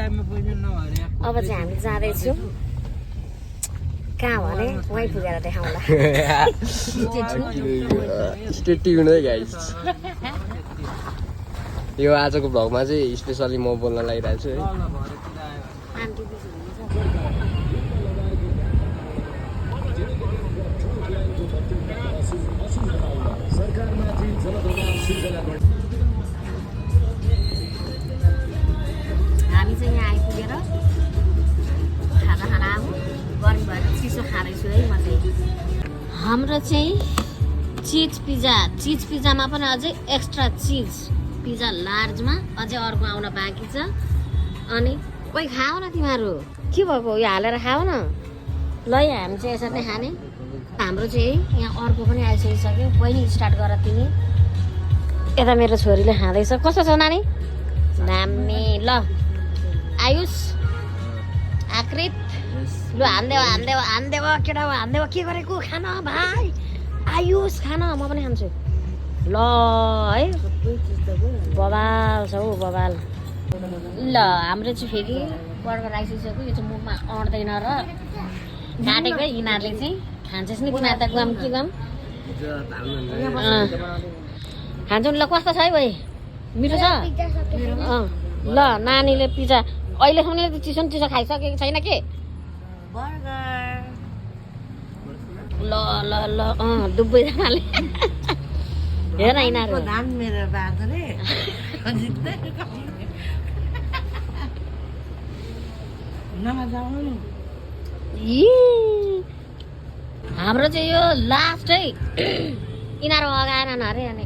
अब चाहिँ हामी जाँदैछौँ कहाँ भने वहीँ पुगेर देखाउँला स्टे ट्युन है गाइस यो आजको भ्लगमा चाहिँ स्पेसली म बोल्न लागिरहेको छु है हामी चाहिँ यहाँ आइपुगेर खाना खाना अब गर्मी भएर चिसो खाँदैछु है म चाहिँ हाम्रो चाहिँ चिज पिज्जामा पनि अझै एक्स्ट्रा चिज पिज्जा लार्जमा अझै अर्को आउन बाँकी छ अनि कोही खाऊ न तिमीहरू के भएको यो हालेर खाऊ न ल हामी चाहिँ यसरी नै खाने हाम्रो चाहिँ यहाँ अर्को पनि आइसकिसक्यो बहिनी स्टार्ट गर तिमी यता मेरो छोरीले खाँदैछ कस्तो छ नानी दामी ल आयुष आकृत ल हान्देव केटा हान्देव के गरेको खान भाइ आयुष खान म पनि खान्छु ल है बबाल छ हौ बबाल ल हाम्रो चाहिँ फेरि बर्गर आइसक्यो यो चाहिँ मुखमा अट्दैन र काटेको यिनीहरूले चाहिँ खान्छस् नि तिमीहरू त गम के गम खान्छौ नि ल कस्तो छ है भाइ मिठो छ ल नानीले पिज्जा अहिलेसम्म चिसो न चिसो खाइसकेको छैन के ल ल ल दुबईजनाले हेर यिनीहरू हाम्रो चाहिँ यो लास्ट है यिनीहरू अगाएन अरे अनि